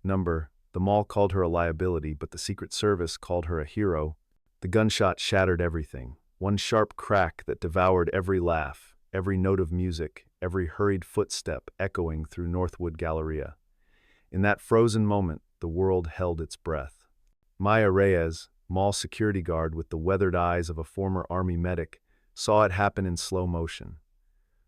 number. The mall called her a liability, but the Secret Service called her a hero. The gunshot shattered everything. One sharp crack that devoured every laugh, every note of music, every hurried footstep echoing through Northwood Galleria. In that frozen moment, the world held its breath. Maya Reyes, mall security guard with the weathered eyes of a former army medic, saw it happen in slow motion.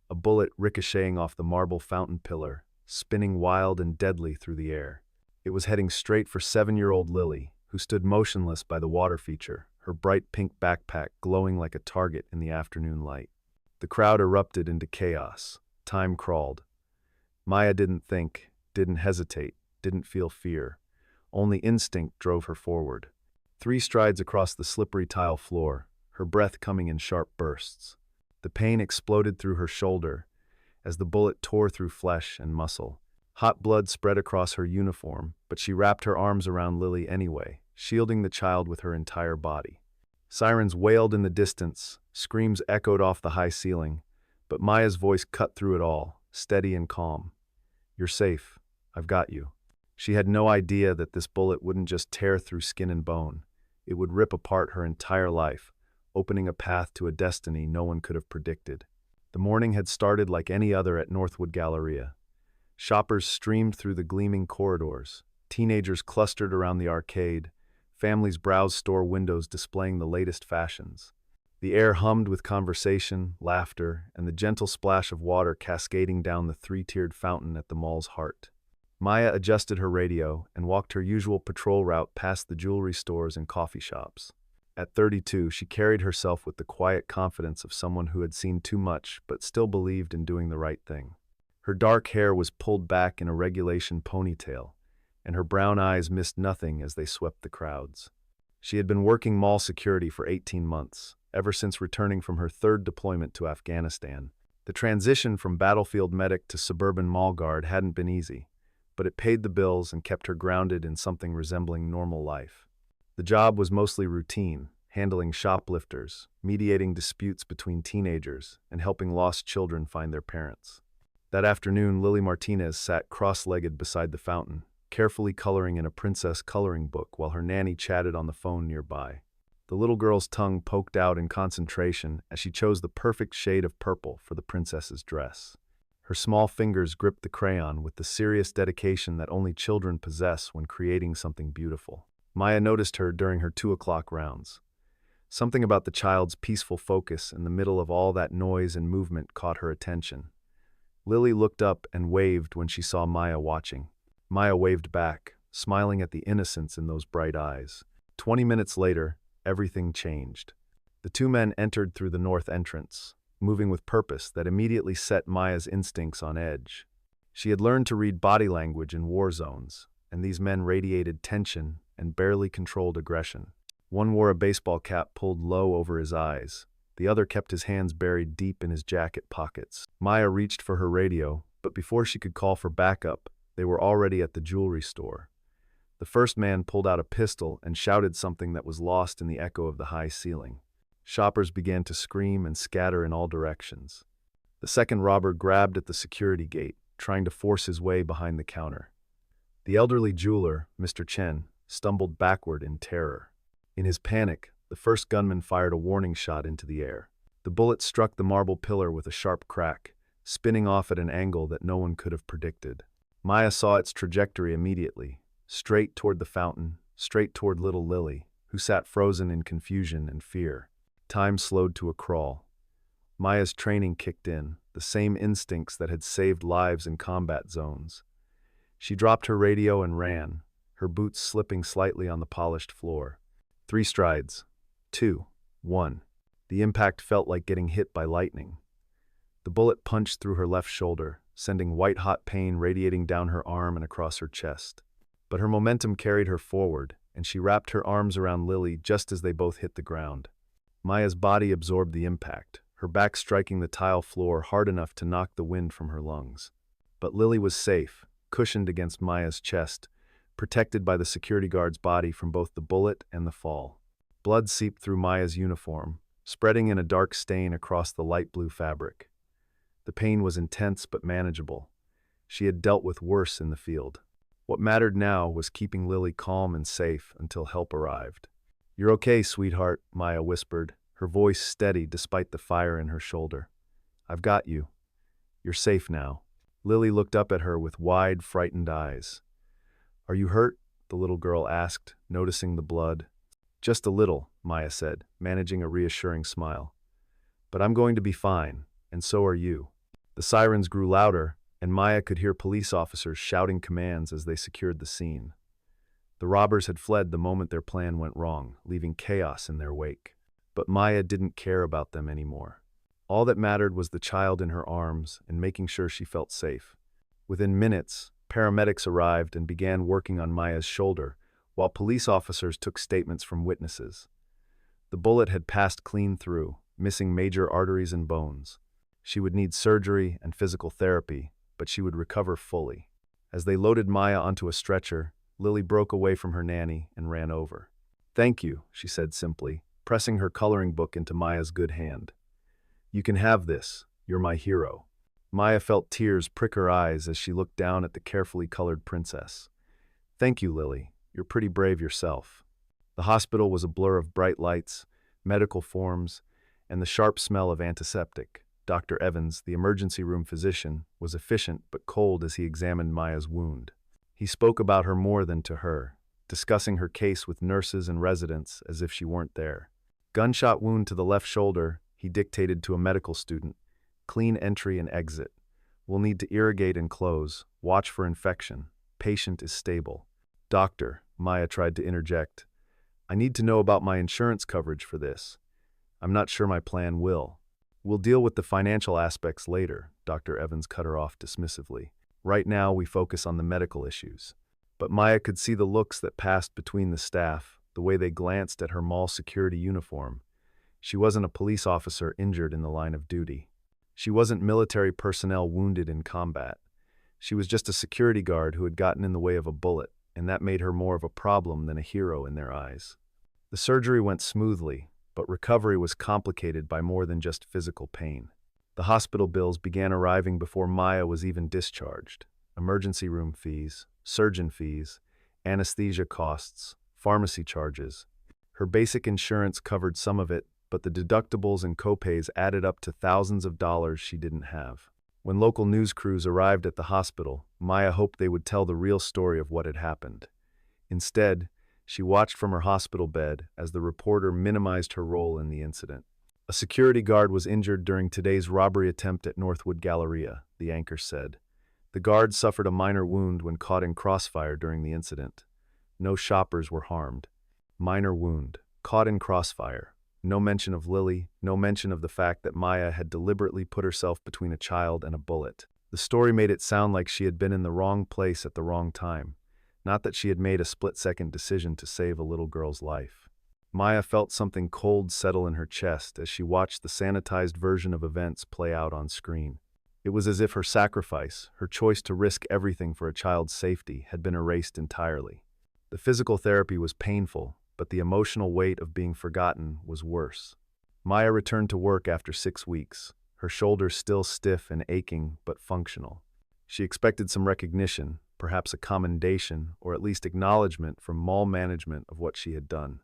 A bullet ricocheting off the marble fountain pillar, spinning wild and deadly through the air. It was heading straight for 7-year-old Lily, who stood motionless by the water feature, her bright pink backpack glowing like a target in the afternoon light. The crowd erupted into chaos. Time crawled. Maya didn't think, didn't hesitate, didn't feel fear. Only instinct drove her forward. 3 strides across the slippery tile floor, her breath coming in sharp bursts. The pain exploded through her shoulder as the bullet tore through flesh and muscle. Hot blood spread across her uniform, but she wrapped her arms around Lily anyway, shielding the child with her entire body. Sirens wailed in the distance, screams echoed off the high ceiling, but Maya's voice cut through it all, steady and calm. "You're safe. I've got you." She had no idea that this bullet wouldn't just tear through skin and bone. It would rip apart her entire life, opening a path to a destiny no one could have predicted. The morning had started like any other at Northwood Galleria. Shoppers streamed through the gleaming corridors. Teenagers clustered around the arcade. Families browsed store windows displaying the latest fashions. The air hummed with conversation, laughter, and the gentle splash of water cascading down the 3-tiered fountain at the mall's heart. Maya adjusted her radio and walked her usual patrol route past the jewelry stores and coffee shops. At 32, she carried herself with the quiet confidence of someone who had seen too much but still believed in doing the right thing. Her dark hair was pulled back in a regulation ponytail, and her brown eyes missed nothing as they swept the crowds. She had been working mall security for 18 months, ever since returning from her 3rd deployment to Afghanistan. The transition from battlefield medic to suburban mall guard hadn't been easy, but it paid the bills and kept her grounded in something resembling normal life. The job was mostly routine, handling shoplifters, mediating disputes between teenagers, and helping lost children find their parents. That afternoon, Lily Martinez sat cross-legged beside the fountain, carefully coloring in a princess coloring book while her nanny chatted on the phone nearby. The little girl's tongue poked out in concentration as she chose the perfect shade of purple for the princess's dress. Her small fingers gripped the crayon with the serious dedication that only children possess when creating something beautiful. Maya noticed her during her 2 o'clock rounds. Something about the child's peaceful focus in the middle of all that noise and movement caught her attention. Lily looked up and waved when she saw Maya watching. Maya waved back, smiling at the innocence in those bright eyes. 20 minutes later, everything changed. The 2 men entered through the north entrance, moving with purpose that immediately set Maya's instincts on edge. She had learned to read body language in war zones, and these men radiated tension and barely controlled aggression. One wore a baseball cap pulled low over his eyes. The other kept his hands buried deep in his jacket pockets. Maya reached for her radio, but before she could call for backup, they were already at the jewelry store. The first man pulled out a pistol and shouted something that was lost in the echo of the high ceiling. Shoppers began to scream and scatter in all directions. The second robber grabbed at the security gate, trying to force his way behind the counter. The elderly jeweler, Mr. Chen, stumbled backward in terror. In his panic, the first gunman fired a warning shot into the air. The bullet struck the marble pillar with a sharp crack, spinning off at an angle that no one could have predicted. Maya saw its trajectory immediately, straight toward the fountain, straight toward little Lily, who sat frozen in confusion and fear. Time slowed to a crawl. Maya's training kicked in, the same instincts that had saved lives in combat zones. She dropped her radio and ran, her boots slipping slightly on the polished floor. 3 strides. 2. 1. The impact felt like getting hit by lightning. The bullet punched through her left shoulder, sending white-hot pain radiating down her arm and across her chest. But her momentum carried her forward, and she wrapped her arms around Lily just as they both hit the ground. Maya's body absorbed the impact, her back striking the tile floor hard enough to knock the wind from her lungs. But Lily was safe, cushioned against Maya's chest, protected by the security guard's body from both the bullet and the fall. Blood seeped through Maya's uniform, spreading in a dark stain across the light blue fabric. The pain was intense but manageable. She had dealt with worse in the field. What mattered now was keeping Lily calm and safe until help arrived. "You're okay, sweetheart," Maya whispered, her voice steady despite the fire in her shoulder. "I've got you. You're safe now." Lily looked up at her with wide, frightened eyes. "Are you hurt?" the little girl asked, noticing the blood. "Just a little," Maya said, managing a reassuring smile. "But I'm going to be fine, and so are you." The sirens grew louder, and Maya could hear police officers shouting commands as they secured the scene. The robbers had fled the moment their plan went wrong, leaving chaos in their wake. But Maya didn't care about them anymore. All that mattered was the child in her arms and making sure she felt safe. Within minutes, paramedics arrived and began working on Maya's shoulder, while police officers took statements from witnesses. The bullet had passed clean through, missing major arteries and bones. She would need surgery and physical therapy, but she would recover fully. As they loaded Maya onto a stretcher, Lily broke away from her nanny and ran over. "Thank you," she said simply, pressing her coloring book into Maya's good hand. "You can have this. You're my hero." Maya felt tears prick her eyes as she looked down at the carefully colored princess. "Thank you, Lily. You're pretty brave yourself." The hospital was a blur of bright lights, medical forms, and the sharp smell of antiseptic. Dr. Evans, the emergency room physician, was efficient but cold as he examined Maya's wound. He spoke about her more than to her, discussing her case with nurses and residents as if she weren't there. "Gunshot wound to the left shoulder," he dictated to a medical student. "Clean entry and exit. We'll need to irrigate and close. Watch for infection. Patient is stable." "Doctor," Maya tried to interject, "I need to know about my insurance coverage for this. I'm not sure my plan will." "We'll deal with the financial aspects later," Dr. Evans cut her off dismissively. "Right now we focus on the medical issues." But Maya could see the looks that passed between the staff, the way they glanced at her mall security uniform. She wasn't a police officer injured in the line of duty. She wasn't military personnel wounded in combat. She was just a security guard who had gotten in the way of a bullet, and that made her more of a problem than a hero in their eyes. The surgery went smoothly, but recovery was complicated by more than just physical pain. The hospital bills began arriving before Maya was even discharged. Emergency room fees, surgeon fees, anesthesia costs, pharmacy charges. Her basic insurance covered some of it, but the deductibles and copays added up to thousands of dollars she didn't have. When local news crews arrived at the hospital, Maya hoped they would tell the real story of what had happened. Instead, she watched from her hospital bed as the reporter minimized her role in the incident. "A security guard was injured during today's robbery attempt at Northwood Galleria," the anchor said. "The guard suffered a minor wound when caught in crossfire during the incident. No shoppers were harmed." Minor wound, caught in crossfire. No mention of Lily, no mention of the fact that Maya had deliberately put herself between a child and a bullet. The story made it sound like she had been in the wrong place at the wrong time, not that she had made a split-second decision to save a little girl's life. Maya felt something cold settle in her chest as she watched the sanitized version of events play out on screen. It was as if her sacrifice, her choice to risk everything for a child's safety, had been erased entirely. The physical therapy was painful, but the emotional weight of being forgotten was worse. Maya returned to work after 6 weeks, her shoulders still stiff and aching but functional. She expected some recognition, perhaps a commendation or at least acknowledgement from mall management of what she had done.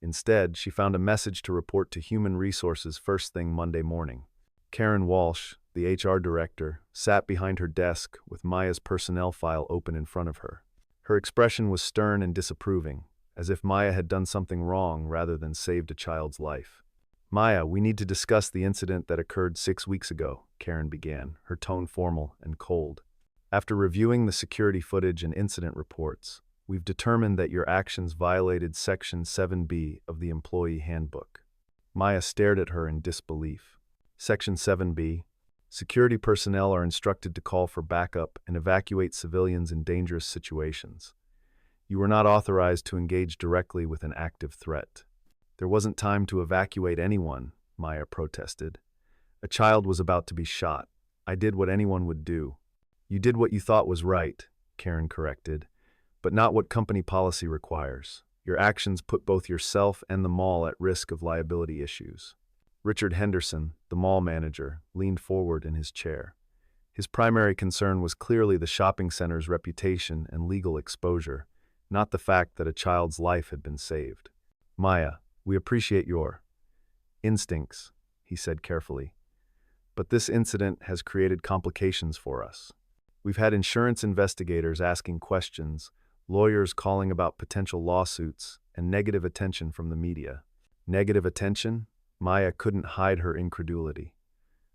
Instead, she found a message to report to Human Resources first thing Monday morning. Karen Walsh, the HR director, sat behind her desk with Maya's personnel file open in front of her. Her expression was stern and disapproving, as if Maya had done something wrong rather than saved a child's life. "Maya, we need to discuss the incident that occurred 6 weeks ago," Karen began, her tone formal and cold. "After reviewing the security footage and incident reports, we've determined that your actions violated Section 7B of the Employee Handbook." Maya stared at her in disbelief. Section 7B. Security personnel are instructed to call for backup and evacuate civilians in dangerous situations. You were not authorized to engage directly with an active threat. "There wasn't time to evacuate anyone," Maya protested. "A child was about to be shot. I did what anyone would do." "You did what you thought was right," Karen corrected, "but not what company policy requires. Your actions put both yourself and the mall at risk of liability issues." Richard Henderson, the mall manager, leaned forward in his chair. His primary concern was clearly the shopping center's reputation and legal exposure, not the fact that a child's life had been saved. Maya, we appreciate your instincts, he said carefully. But this incident has created complications for us. We've had insurance investigators asking questions, lawyers calling about potential lawsuits, and negative attention from the media. Negative attention? Maya couldn't hide her incredulity.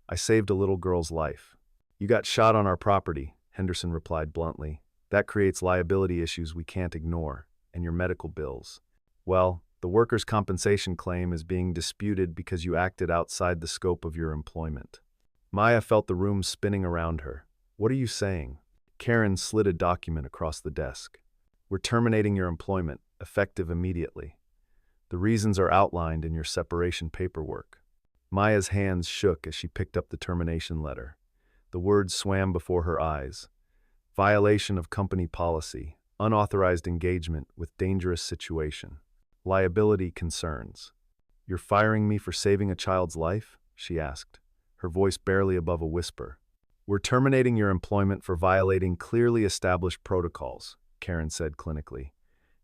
I saved a little girl's life. You got shot on our property, Henderson replied bluntly. That creates liability issues we can't ignore, and your medical bills. Well, the workers' compensation claim is being disputed because you acted outside the scope of your employment. Maya felt the room spinning around her. What are you saying? Karen slid a document across the desk. We're terminating your employment, effective immediately. The reasons are outlined in your separation paperwork. Maya's hands shook as she picked up the termination letter. The words swam before her eyes. Violation of company policy, unauthorized engagement with dangerous situation, liability concerns. You're firing me for saving a child's life? She asked, her voice barely above a whisper. We're terminating your employment for violating clearly established protocols, Karen said clinically.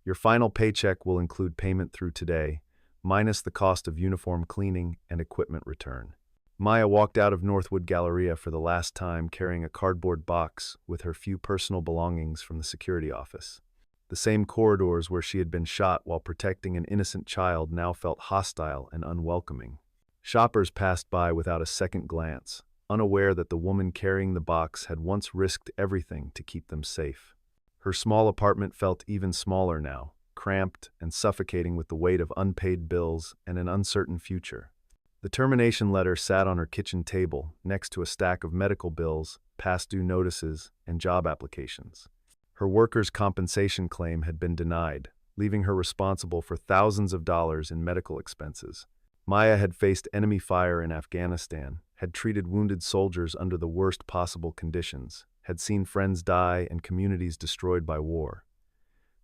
Your final paycheck will include payment through today, minus the cost of uniform cleaning and equipment return. Maya walked out of Northwood Galleria for the last time carrying a cardboard box with her few personal belongings from the security office. The same corridors where she had been shot while protecting an innocent child now felt hostile and unwelcoming. Shoppers passed by without a second glance, unaware that the woman carrying the box had once risked everything to keep them safe. Her small apartment felt even smaller now, cramped and suffocating with the weight of unpaid bills and an uncertain future. The termination letter sat on her kitchen table next to a stack of medical bills, past due notices, and job applications. Her workers' compensation claim had been denied, leaving her responsible for thousands of dollars in medical expenses. Maya had faced enemy fire in Afghanistan, had treated wounded soldiers under the worst possible conditions, had seen friends die and communities destroyed by war.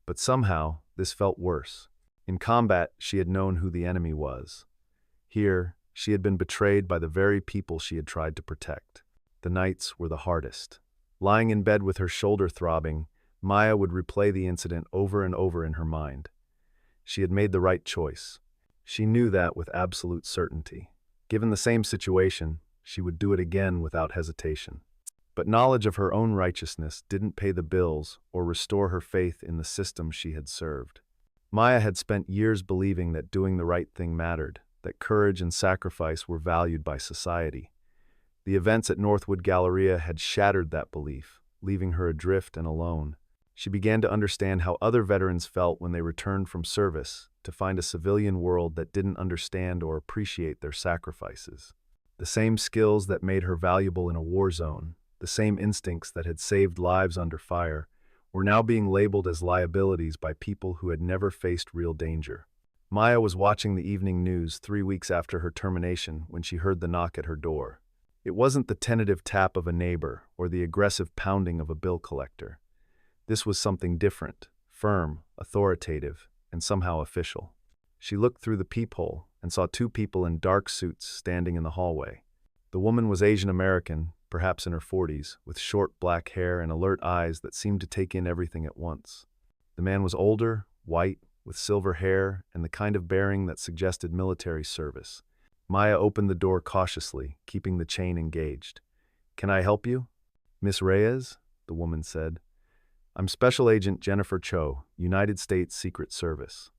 But somehow, this felt worse. In combat, she had known who the enemy was. Here, she had been betrayed by the very people she had tried to protect. The nights were the hardest. Lying in bed with her shoulder throbbing, Maya would replay the incident over and over in her mind. She had made the right choice. She knew that with absolute certainty. Given the same situation, she would do it again without hesitation. But knowledge of her own righteousness didn't pay the bills or restore her faith in the system she had served. Maya had spent years believing that doing the right thing mattered, that courage and sacrifice were valued by society. The events at Northwood Galleria had shattered that belief, leaving her adrift and alone. She began to understand how other veterans felt when they returned from service, to find a civilian world that didn't understand or appreciate their sacrifices. The same skills that made her valuable in a war zone, the same instincts that had saved lives under fire, were now being labeled as liabilities by people who had never faced real danger. Maya was watching the evening news 3 weeks after her termination when she heard the knock at her door. It wasn't the tentative tap of a neighbor or the aggressive pounding of a bill collector. This was something different, firm, authoritative, and somehow official. She looked through the peephole and saw 2 people in dark suits standing in the hallway. The woman was Asian American, perhaps in her 40s, with short black hair and alert eyes that seemed to take in everything at once. The man was older, white, with silver hair and the kind of bearing that suggested military service. Maya opened the door cautiously, keeping the chain engaged. "Can I help you?" "Miss Reyes?" the woman said. "I'm Special Agent Jennifer Cho, United States Secret Service.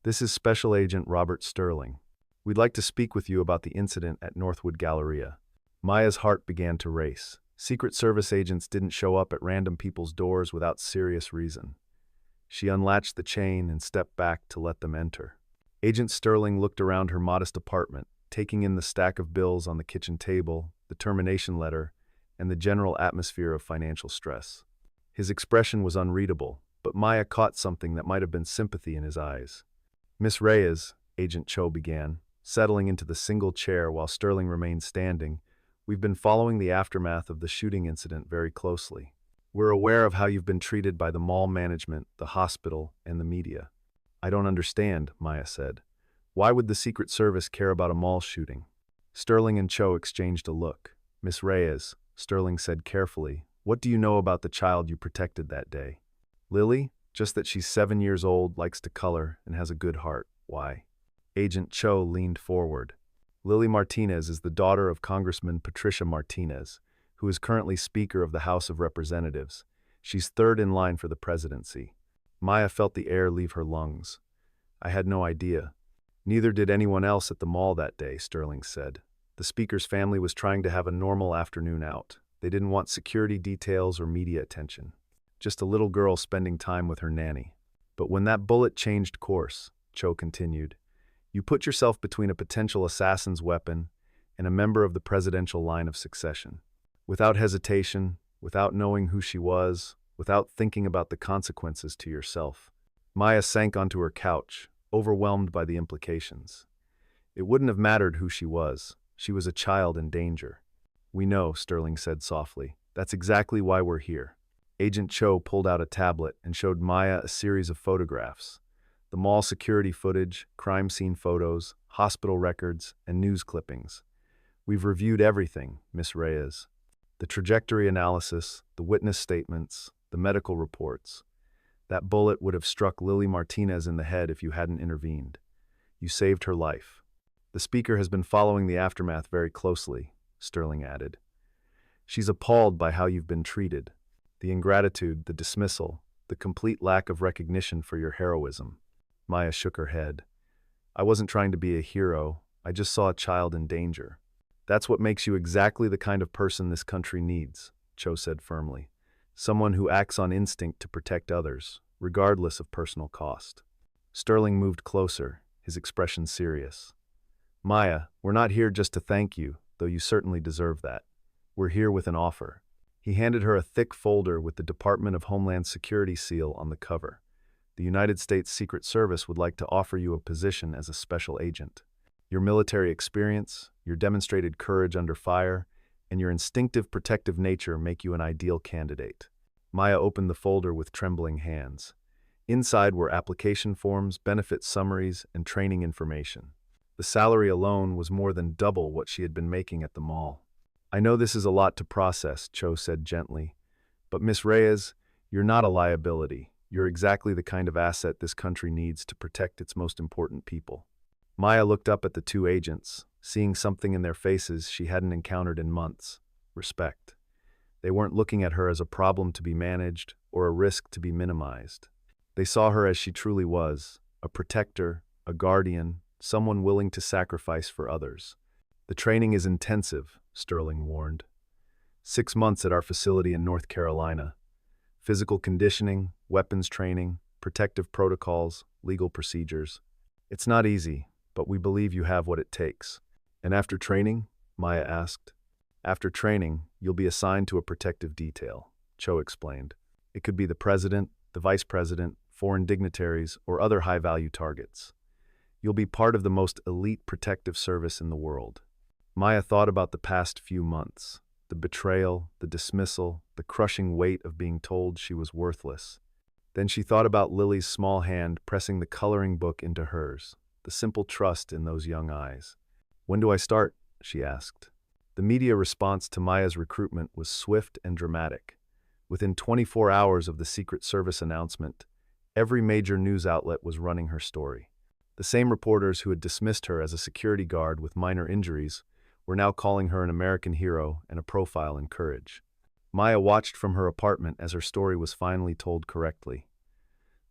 This is Special Agent Robert Sterling. We'd like to speak with you about the incident at Northwood Galleria." Maya's heart began to race. Secret Service agents didn't show up at random people's doors without serious reason. She unlatched the chain and stepped back to let them enter. Agent Sterling looked around her modest apartment, taking in the stack of bills on the kitchen table, the termination letter, and the general atmosphere of financial stress. His expression was unreadable, but Maya caught something that might have been sympathy in his eyes. "Miss Reyes," Agent Cho began, settling into the single chair while Sterling remained standing, "we've been following the aftermath of the shooting incident very closely. We're aware of how you've been treated by the mall management, the hospital, and the media." "I don't understand," Maya said. "Why would the Secret Service care about a mall shooting?" Sterling and Cho exchanged a look. "Miss Reyes," Sterling said carefully. What do you know about the child you protected that day? Lily? Just that she's 7 years old, likes to color, and has a good heart. Why? Agent Cho leaned forward. Lily Martinez is the daughter of Congressman Patricia Martinez, who is currently Speaker of the House of Representatives. She's third in line for the presidency. Maya felt the air leave her lungs. I had no idea. Neither did anyone else at the mall that day, Sterling said. The speaker's family was trying to have a normal afternoon out. They didn't want security details or media attention. Just a little girl spending time with her nanny. But when that bullet changed course, Cho continued, you put yourself between a potential assassin's weapon and a member of the presidential line of succession. Without hesitation, without knowing who she was, without thinking about the consequences to yourself. Maya sank onto her couch, overwhelmed by the implications. It wouldn't have mattered who she was. She was a child in danger. We know, Sterling said softly. That's exactly why we're here. Agent Cho pulled out a tablet and showed Maya a series of photographs. The mall security footage, crime scene photos, hospital records, and news clippings. We've reviewed everything, Miss Reyes. The trajectory analysis, the witness statements, the medical reports. That bullet would have struck Lily Martinez in the head if you hadn't intervened. You saved her life. The speaker has been following the aftermath very closely, Sterling added. She's appalled by how you've been treated. The ingratitude, the dismissal, the complete lack of recognition for your heroism. Maya shook her head. I wasn't trying to be a hero. I just saw a child in danger. That's what makes you exactly the kind of person this country needs, Cho said firmly. Someone who acts on instinct to protect others, regardless of personal cost. Sterling moved closer, his expression serious. Maya, we're not here just to thank you, though you certainly deserve that. We're here with an offer. He handed her a thick folder with the Department of Homeland Security seal on the cover. The United States Secret Service would like to offer you a position as a special agent. Your military experience, your demonstrated courage under fire, and your instinctive protective nature make you an ideal candidate. Maya opened the folder with trembling hands. Inside were application forms, benefit summaries, and training information. The salary alone was more than double what she had been making at the mall. I know this is a lot to process, Cho said gently, but Miss Reyes, you're not a liability. You're exactly the kind of asset this country needs to protect its most important people. Maya looked up at the two agents, seeing something in their faces she hadn't encountered in months. Respect. They weren't looking at her as a problem to be managed or a risk to be minimized. They saw her as she truly was, a protector, a guardian, someone willing to sacrifice for others. The training is intensive, Sterling warned. 6 months at our facility in North Carolina. Physical conditioning, weapons training, protective protocols, legal procedures. It's not easy, but we believe you have what it takes. And after training? Maya asked. After training, you'll be assigned to a protective detail, Cho explained. It could be the president, the vice president, foreign dignitaries, or other high-value targets. You'll be part of the most elite protective service in the world. Maya thought about the past few months, the betrayal, the dismissal, the crushing weight of being told she was worthless. Then she thought about Lily's small hand pressing the coloring book into hers, the simple trust in those young eyes. When do I start? She asked. The media response to Maya's recruitment was swift and dramatic. Within 24 hours of the Secret Service announcement, every major news outlet was running her story. The same reporters who had dismissed her as a security guard with minor injuries were now calling her an American hero and a profile in courage. Maya watched from her apartment as her story was finally told correctly.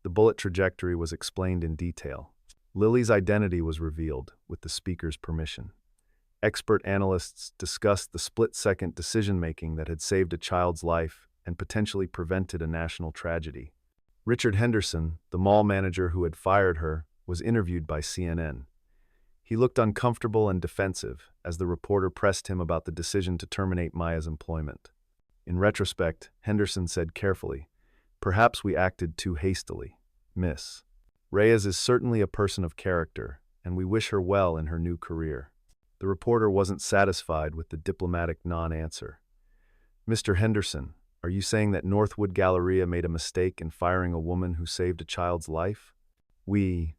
The bullet trajectory was explained in detail. Lily's identity was revealed with the speaker's permission. Expert analysts discussed the split-second decision-making that had saved a child's life and potentially prevented a national tragedy. Richard Henderson, the mall manager who had fired her, was interviewed by CNN. He looked uncomfortable and defensive as the reporter pressed him about the decision to terminate Maya's employment. In retrospect, Henderson said carefully, "Perhaps we acted too hastily, Miss. Reyes is certainly a person of character, and we wish her well in her new career." The reporter wasn't satisfied with the diplomatic non-answer. "Mr. Henderson, are you saying that Northwood Galleria made a mistake in firing a woman who saved a child's life?" We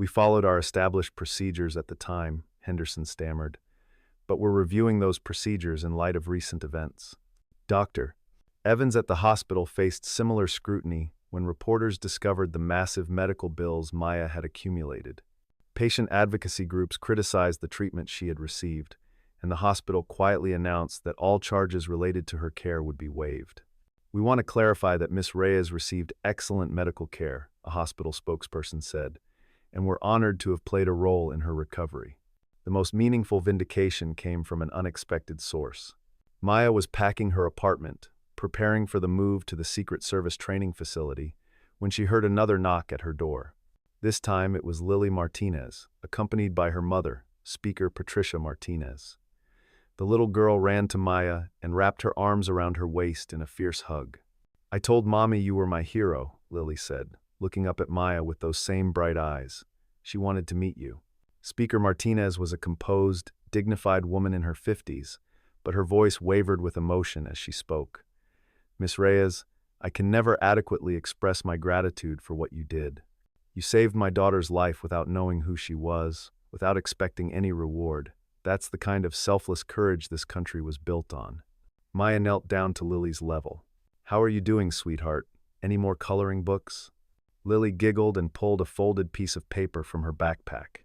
followed our established procedures at the time," Henderson stammered. but we're reviewing those procedures in light of recent events. Doctor. Evans at the hospital faced similar scrutiny when reporters discovered the massive medical bills Maya had accumulated. Patient advocacy groups criticized the treatment she had received, and the hospital quietly announced that all charges related to her care would be waived. "We want to clarify that Miss Reyes received excellent medical care," a hospital spokesperson said, "and we're honored to have played a role in her recovery." The most meaningful vindication came from an unexpected source. Maya was packing her apartment, preparing for the move to the Secret Service training facility, when she heard another knock at her door. This time it was Lily Martinez, accompanied by her mother, Speaker Patricia Martinez. The little girl ran to Maya and wrapped her arms around her waist in a fierce hug. "I told Mommy you were my hero," Lily said, looking up at Maya with those same bright eyes. "She wanted to meet you." Speaker Martinez was a composed, dignified woman in her 50s, but her voice wavered with emotion as she spoke. "Miss Reyes, I can never adequately express my gratitude for what you did. You saved my daughter's life without knowing who she was, without expecting any reward. That's the kind of selfless courage this country was built on." Maya knelt down to Lily's level. "How are you doing, sweetheart? Any more coloring books?" Lily giggled and pulled a folded piece of paper from her backpack.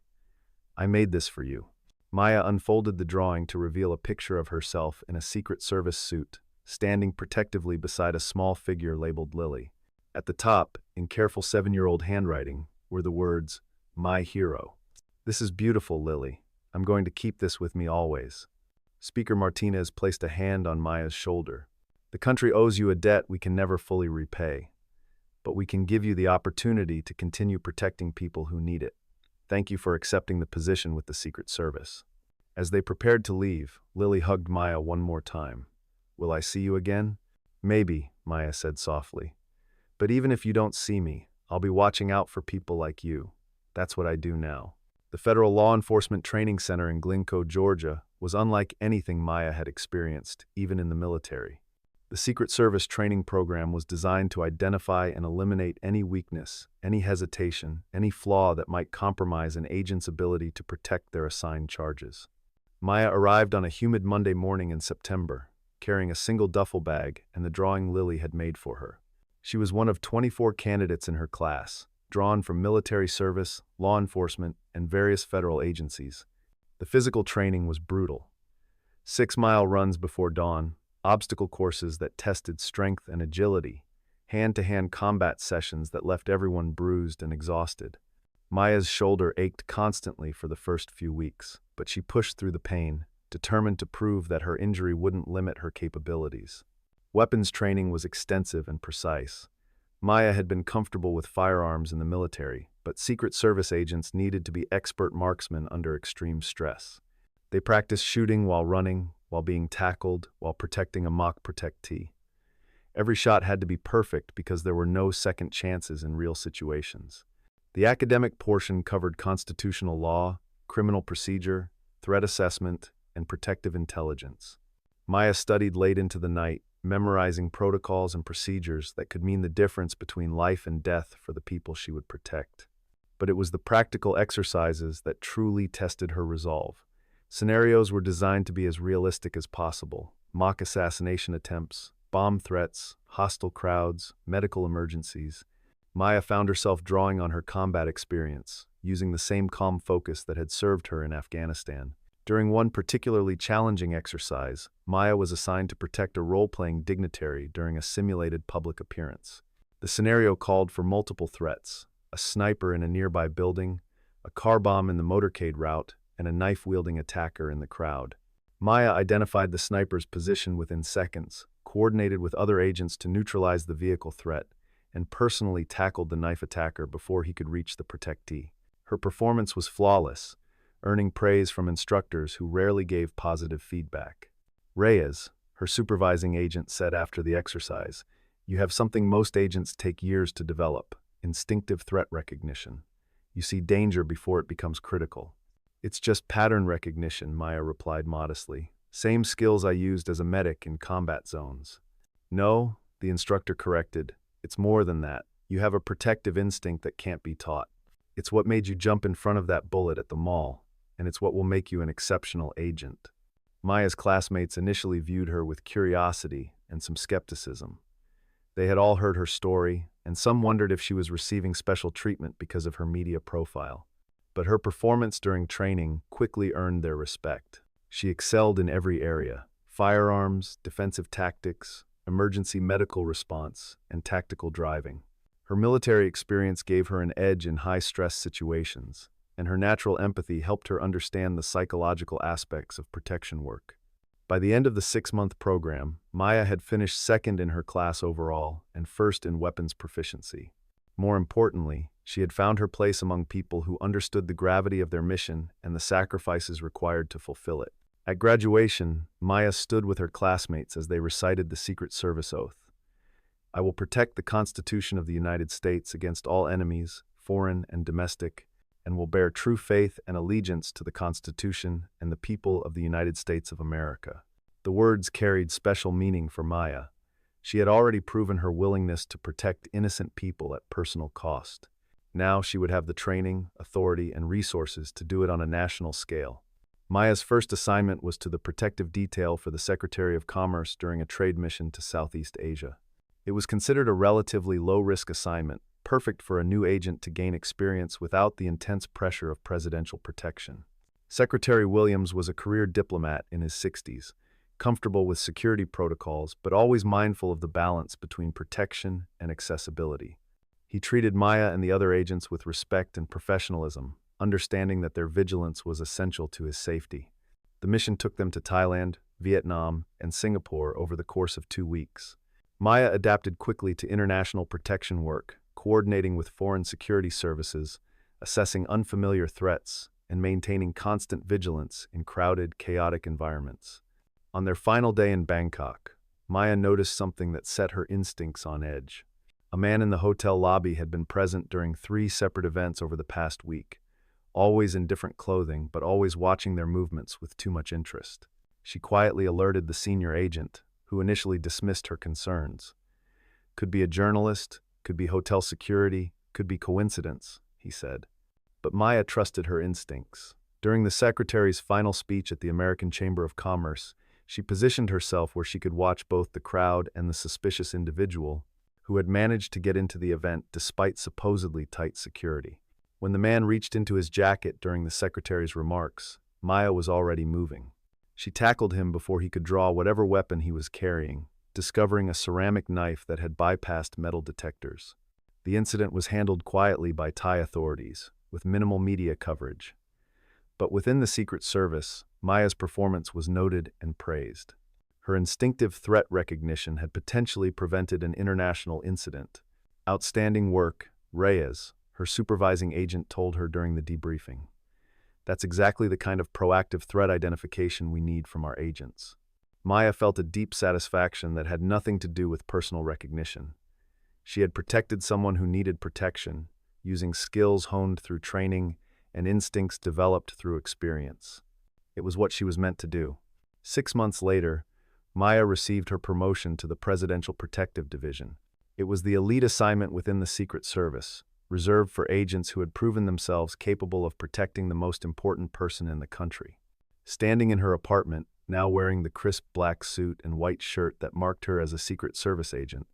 "I made this for you." Maya unfolded the drawing to reveal a picture of herself in a Secret Service suit, standing protectively beside a small figure labeled Lily. At the top, in careful 7-year-old handwriting, were the words, "My hero." "This is beautiful, Lily. I'm going to keep this with me always." Speaker Martinez placed a hand on Maya's shoulder. "The country owes you a debt we can never fully repay, but we can give you the opportunity to continue protecting people who need it. Thank you for accepting the position with the Secret Service." As they prepared to leave, Lily hugged Maya one more time. "Will I see you again?" "Maybe," Maya said softly. "But even if you don't see me, I'll be watching out for people like you. That's what I do now." The Federal Law Enforcement Training Center in Glencoe, Georgia, was unlike anything Maya had experienced, even in the military. The Secret Service training program was designed to identify and eliminate any weakness, any hesitation, any flaw that might compromise an agent's ability to protect their assigned charges. Maya arrived on a humid Monday morning in September, carrying a single duffel bag and the drawing Lily had made for her. She was one of 24 candidates in her class, drawn from military service, law enforcement, and various federal agencies. The physical training was brutal. 6-mile runs before dawn, obstacle courses that tested strength and agility, hand-to-hand combat sessions that left everyone bruised and exhausted. Maya's shoulder ached constantly for the first few weeks, but she pushed through the pain, determined to prove that her injury wouldn't limit her capabilities. Weapons training was extensive and precise. Maya had been comfortable with firearms in the military, but Secret Service agents needed to be expert marksmen under extreme stress. They practiced shooting while running, while being tackled, while protecting a mock protectee. Every shot had to be perfect because there were no second chances in real situations. The academic portion covered constitutional law, criminal procedure, threat assessment, and protective intelligence. Maya studied late into the night, memorizing protocols and procedures that could mean the difference between life and death for the people she would protect. But it was the practical exercises that truly tested her resolve. Scenarios were designed to be as realistic as possible: mock assassination attempts, bomb threats, hostile crowds, medical emergencies. Maya found herself drawing on her combat experience, using the same calm focus that had served her in Afghanistan. During one particularly challenging exercise, Maya was assigned to protect a role-playing dignitary during a simulated public appearance. The scenario called for multiple threats: a sniper in a nearby building, a car bomb in the motorcade route, and a knife-wielding attacker in the crowd. Maya identified the sniper's position within seconds, coordinated with other agents to neutralize the vehicle threat, and personally tackled the knife attacker before he could reach the protectee. Her performance was flawless, earning praise from instructors who rarely gave positive feedback. Reyes, her supervising agent, said after the exercise, "You have something most agents take years to develop: instinctive threat recognition. You see danger before it becomes critical." "It's just pattern recognition," Maya replied modestly. "Same skills I used as a medic in combat zones." "No," the instructor corrected. "It's more than that. You have a protective instinct that can't be taught. It's what made you jump in front of that bullet at the mall, and it's what will make you an exceptional agent." Maya's classmates initially viewed her with curiosity and some skepticism. They had all heard her story, and some wondered if she was receiving special treatment because of her media profile. But her performance during training quickly earned their respect. She excelled in every area: firearms, defensive tactics, emergency medical response, and tactical driving. Her military experience gave her an edge in high-stress situations, and her natural empathy helped her understand the psychological aspects of protection work. By the end of the 6-month program, Maya had finished second in her class overall and first in weapons proficiency. More importantly, she had found her place among people who understood the gravity of their mission and the sacrifices required to fulfill it. At graduation, Maya stood with her classmates as they recited the Secret Service oath. "I will protect the Constitution of the United States against all enemies, foreign and domestic, and will bear true faith and allegiance to the Constitution and the people of the United States of America." The words carried special meaning for Maya. She had already proven her willingness to protect innocent people at personal cost. Now she would have the training, authority, and resources to do it on a national scale. Maya's first assignment was to the protective detail for the Secretary of Commerce during a trade mission to Southeast Asia. It was considered a relatively low-risk assignment, perfect for a new agent to gain experience without the intense pressure of presidential protection. Secretary Williams was a career diplomat in his 60s, comfortable with security protocols but always mindful of the balance between protection and accessibility. He treated Maya and the other agents with respect and professionalism, understanding that their vigilance was essential to his safety. The mission took them to Thailand, Vietnam, and Singapore over the course of 2 weeks. Maya adapted quickly to international protection work, coordinating with foreign security services, assessing unfamiliar threats, and maintaining constant vigilance in crowded, chaotic environments. On their final day in Bangkok, Maya noticed something that set her instincts on edge. A man in the hotel lobby had been present during 3 separate events over the past week, always in different clothing but always watching their movements with too much interest. She quietly alerted the senior agent, who initially dismissed her concerns. "Could be a journalist, could be hotel security, could be coincidence," he said. But Maya trusted her instincts. During the secretary's final speech at the American Chamber of Commerce, she positioned herself where she could watch both the crowd and the suspicious individual who had managed to get into the event despite supposedly tight security. When the man reached into his jacket during the secretary's remarks, Maya was already moving. She tackled him before he could draw whatever weapon he was carrying, discovering a ceramic knife that had bypassed metal detectors. The incident was handled quietly by Thai authorities, with minimal media coverage. But within the Secret Service, Maya's performance was noted and praised. Her instinctive threat recognition had potentially prevented an international incident. "Outstanding work, Reyes," her supervising agent told her during the debriefing. "That's exactly the kind of proactive threat identification we need from our agents." Maya felt a deep satisfaction that had nothing to do with personal recognition. She had protected someone who needed protection, using skills honed through training and instincts developed through experience. It was what she was meant to do. 6 months later, Maya received her promotion to the Presidential Protective Division. It was the elite assignment within the Secret Service, reserved for agents who had proven themselves capable of protecting the most important person in the country. Standing in her apartment, now wearing the crisp black suit and white shirt that marked her as a Secret Service agent,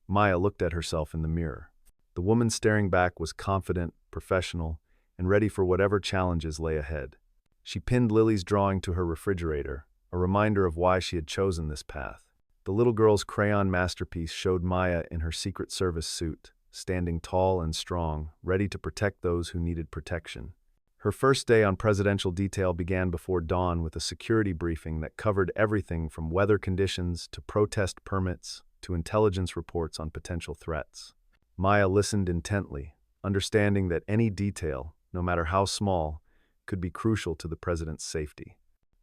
Maya looked at herself in the mirror. The woman staring back was confident, professional, and ready for whatever challenges lay ahead. She pinned Lily's drawing to her refrigerator, a reminder of why she had chosen this path. The little girl's crayon masterpiece showed Maya in her Secret Service suit, standing tall and strong, ready to protect those who needed protection. Her first day on presidential detail began before dawn with a security briefing that covered everything from weather conditions to protest permits to intelligence reports on potential threats. Maya listened intently, understanding that any detail, no matter how small, could be crucial to the president's safety.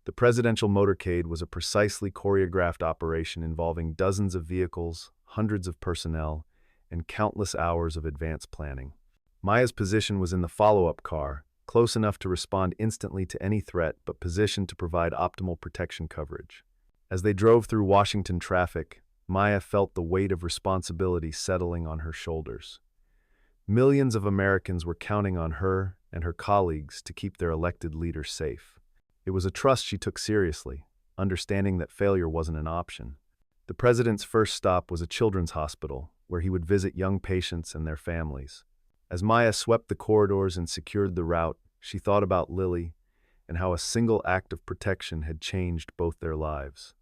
The presidential motorcade was a precisely choreographed operation involving dozens of vehicles, hundreds of personnel, and countless hours of advanced planning. Maya's position was in the follow-up car, close enough to respond instantly to any threat but positioned to provide optimal protection coverage. As they drove through Washington traffic, Maya felt the weight of responsibility settling on her shoulders. Millions of Americans were counting on her and her colleagues to keep their elected leader safe. It was a trust she took seriously, understanding that failure wasn't an option. The president's first stop was a children's hospital, where he would visit young patients and their families. As Maya swept the corridors and secured the route, she thought about Lily and how a single act of protection had changed both their lives.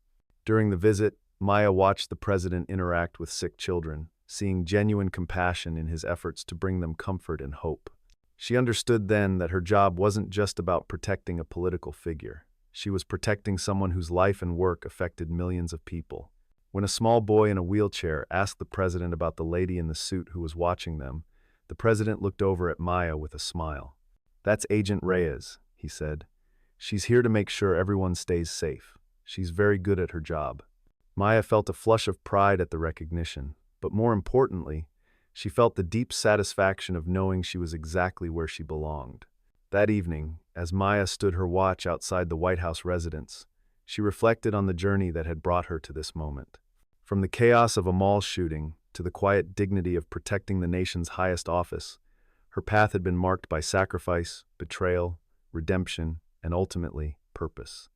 During the visit, Maya watched the president interact with sick children, seeing genuine compassion in his efforts to bring them comfort and hope. She understood then that her job wasn't just about protecting a political figure. She was protecting someone whose life and work affected millions of people. When a small boy in a wheelchair asked the president about the lady in the suit who was watching them, the president looked over at Maya with a smile. "That's Agent Reyes," he said. "She's here to make sure everyone stays safe. She's very good at her job." Maya felt a flush of pride at the recognition, but more importantly, she felt the deep satisfaction of knowing she was exactly where she belonged. That evening, as Maya stood her watch outside the White House residence, she reflected on the journey that had brought her to this moment. From the chaos of a mall shooting to the quiet dignity of protecting the nation's highest office, her path had been marked by sacrifice, betrayal, redemption, and ultimately, purpose.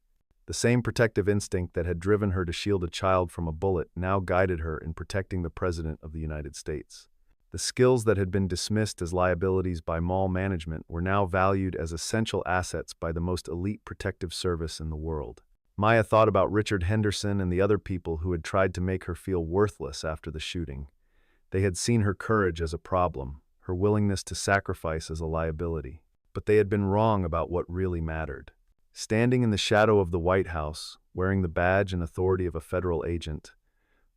The same protective instinct that had driven her to shield a child from a bullet now guided her in protecting the President of the United States. The skills that had been dismissed as liabilities by mall management were now valued as essential assets by the most elite protective service in the world. Maya thought about Richard Henderson and the other people who had tried to make her feel worthless after the shooting. They had seen her courage as a problem, her willingness to sacrifice as a liability. But they had been wrong about what really mattered. Standing in the shadow of the White House, wearing the badge and authority of a federal agent,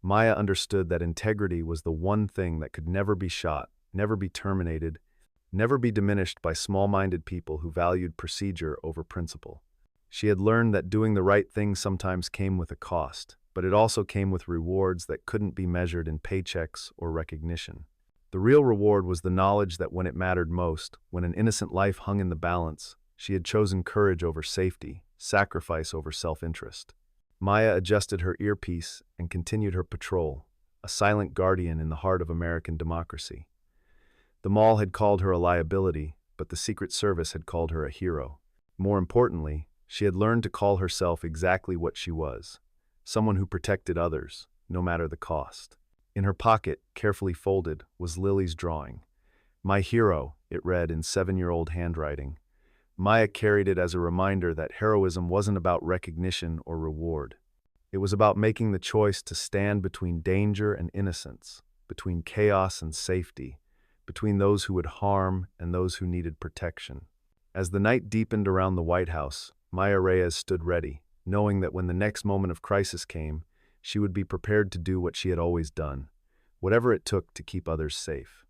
Maya understood that integrity was the one thing that could never be shot, never be terminated, never be diminished by small-minded people who valued procedure over principle. She had learned that doing the right thing sometimes came with a cost, but it also came with rewards that couldn't be measured in paychecks or recognition. The real reward was the knowledge that when it mattered most, when an innocent life hung in the balance, she had chosen courage over safety, sacrifice over self-interest. Maya adjusted her earpiece and continued her patrol, a silent guardian in the heart of American democracy. The mall had called her a liability, but the Secret Service had called her a hero. More importantly, she had learned to call herself exactly what she was, someone who protected others, no matter the cost. In her pocket, carefully folded, was Lily's drawing. "My hero," it read in 7-year-old handwriting. Maya carried it as a reminder that heroism wasn't about recognition or reward. It was about making the choice to stand between danger and innocence, between chaos and safety, between those who would harm and those who needed protection. As the night deepened around the White House, Maya Reyes stood ready, knowing that when the next moment of crisis came, she would be prepared to do what she had always done, whatever it took to keep others safe.